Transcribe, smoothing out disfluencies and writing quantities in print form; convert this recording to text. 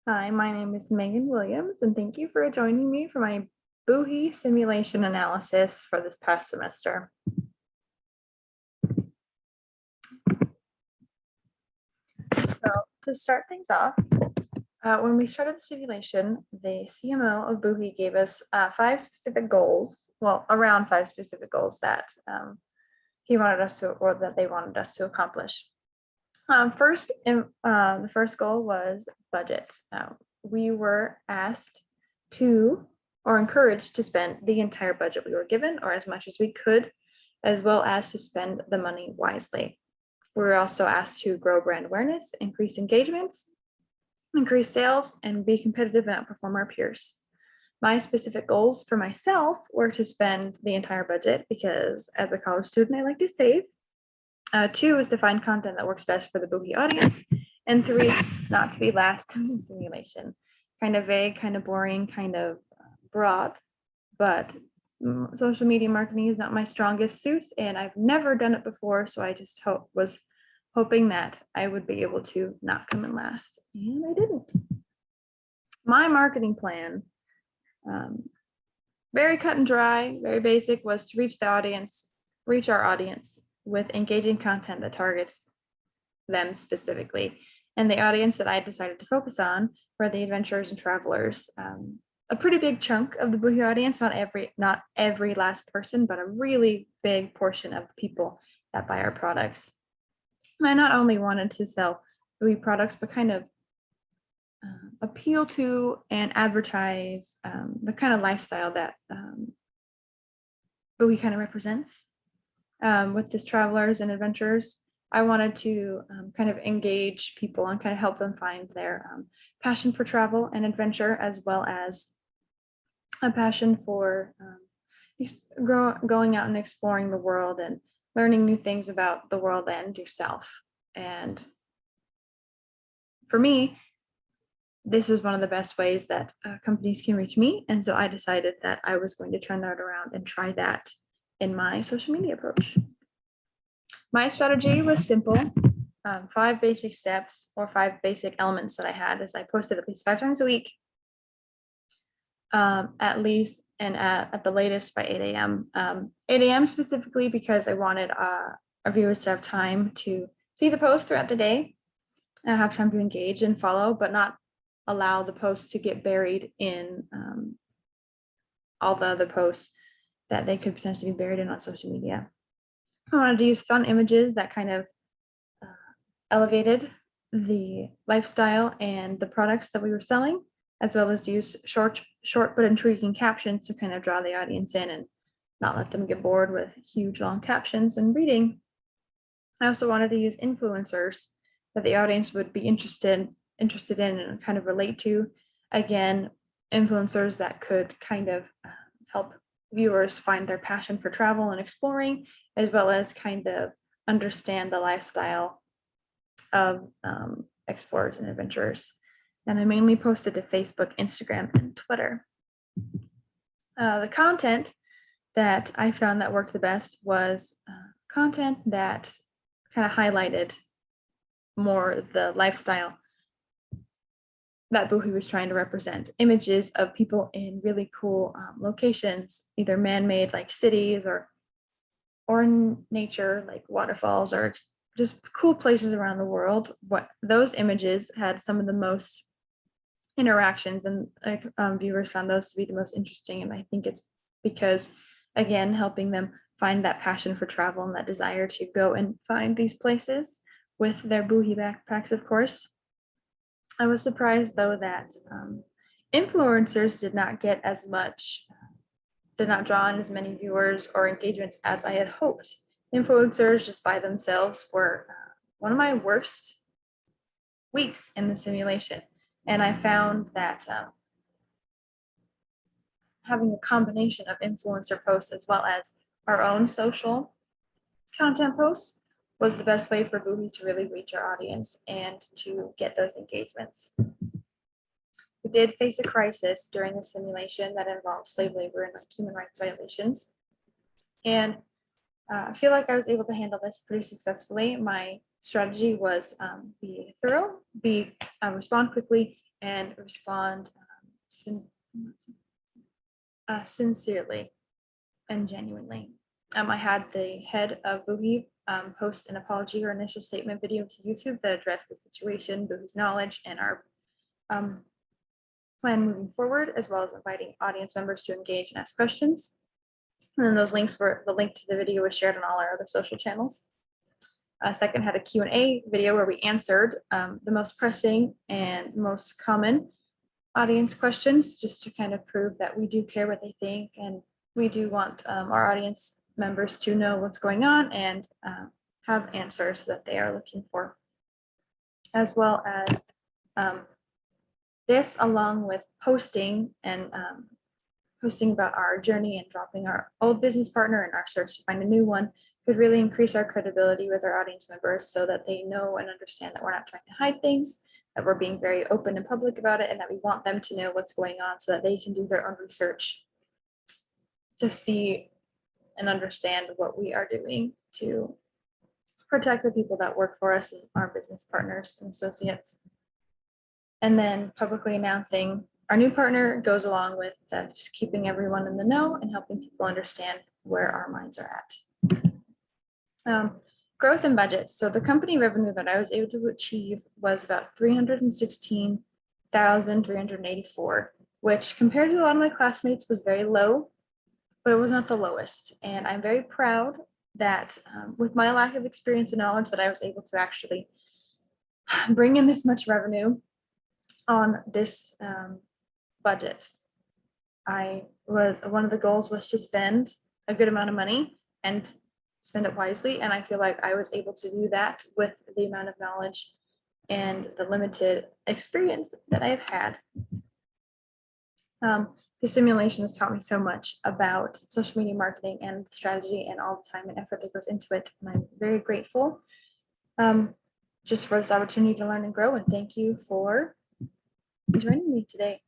Hi, my name is Megan Williams, and thank you for joining me for my Buhi simulation analysis for this past semester. So to start things off, when we started the simulation, the CMO of Buhi gave us 5 specific goals, well, around 5 specific goals that he wanted us to, or that they wanted us to accomplish. The first goal was budget. We were asked to, or encouraged to spend the entire budget we were given, or as much as we could, as well as to spend the money wisely. We were also asked to grow brand awareness, increase engagements, increase sales, and be competitive and outperform our peers. My specific goals for myself were to spend the entire budget because as a college student, I like to save. 2 is to find content that works best for the Buhi audience. And 3, not to be last in the simulation. Kind of vague, kind of boring, kind of broad, but social media marketing is not my strongest suit and I've never done it before. So I just was hoping that I would be able to not come in last, and I didn't. My marketing plan, very cut and dry, very basic, was to reach our audience with engaging content that targets them specifically. And the audience that I decided to focus on were the adventurers and travelers. A pretty big chunk of the Buhi audience, not every last person, but a really big portion of the people that buy our products. And I not only wanted to sell Buhi products, but kind of appeal to and advertise the kind of lifestyle that Buhi kind of represents. With this travelers and adventurers, I wanted to kind of engage people and kind of help them find their passion for travel and adventure, as well as a passion for going out and exploring the world and learning new things about the world and yourself. And for me, this is one of the best ways that companies can reach me. And so I decided that I was going to turn that around and try that in my social media approach. My strategy was simple. 5 basic steps or 5 basic elements that I had is I posted at least 5 times a week, at least, and at the latest by 8 a.m. 8 a.m. specifically because I wanted our viewers to have time to see the post throughout the day, and have time to engage and follow, but not allow the posts to get buried in all the other posts that they could potentially be buried in on social media. I wanted to use fun images that kind of elevated the lifestyle and the products that we were selling, as well as use short but intriguing captions to kind of draw the audience in and not let them get bored with huge long captions and reading. I also wanted to use influencers that the audience would be interested in and kind of relate to. Again, influencers that could kind of help viewers find their passion for travel and exploring, as well as kind of understand the lifestyle of explorers and adventurers. And I mainly posted to Facebook, Instagram, and Twitter. The content that I found that worked the best was content that kind of highlighted more the lifestyle that Buhi was trying to represent. Images of people in really cool locations, either man-made like cities or in nature like waterfalls, or just cool places around the world. What those images had some of the most interactions, and viewers found those to be the most interesting. And I think it's because, again, helping them find that passion for travel and that desire to go and find these places with their Buhi backpacks, of course. I was surprised though that influencers did not draw in as many viewers or engagements as I had hoped. Influencers just by themselves were one of my worst weeks in the simulation. And I found that having a combination of influencer posts as well as our own social content posts was the best way for Buhi to really reach our audience and to get those engagements. We did face a crisis during the simulation that involved slave labor and human rights violations. And I feel like I was able to handle this pretty successfully. My strategy was be thorough, respond quickly, and respond sincerely and genuinely. I had the head of Buhi post an apology or initial statement video to YouTube that addressed the situation, Buhi's knowledge, and our plan moving forward, as well as inviting audience members to engage and ask questions. And then those links were, the link to the video was shared on all our other social channels. Second, had a Q&A video where we answered the most pressing and most common audience questions, just to kind of prove that we do care what they think, and we do want our audience members to know what's going on and have answers that they are looking for, as well as this, along with posting and posting about our journey and dropping our old business partner and our search to find a new one, could really increase our credibility with our audience members, so that they know and understand that we're not trying to hide things, that we're being very open and public about it, and that we want them to know what's going on so that they can do their own research to see and understand what we are doing to protect the people that work for us and our business partners and associates. And then publicly announcing our new partner goes along with just keeping everyone in the know and helping people understand where our minds are at. Growth and budget. So the company revenue that I was able to achieve was about $316,384, which compared to a lot of my classmates was very low, but it was not the lowest. And I'm very proud that with my lack of experience and knowledge, that I was able to actually bring in this much revenue on this budget. One of the goals was to spend a good amount of money and spend it wisely. And I feel like I was able to do that with the amount of knowledge and the limited experience that I've had. The simulation has taught me so much about social media marketing and strategy and all the time and effort that goes into it. And I'm very grateful just for this opportunity to learn and grow. And thank you for joining me today.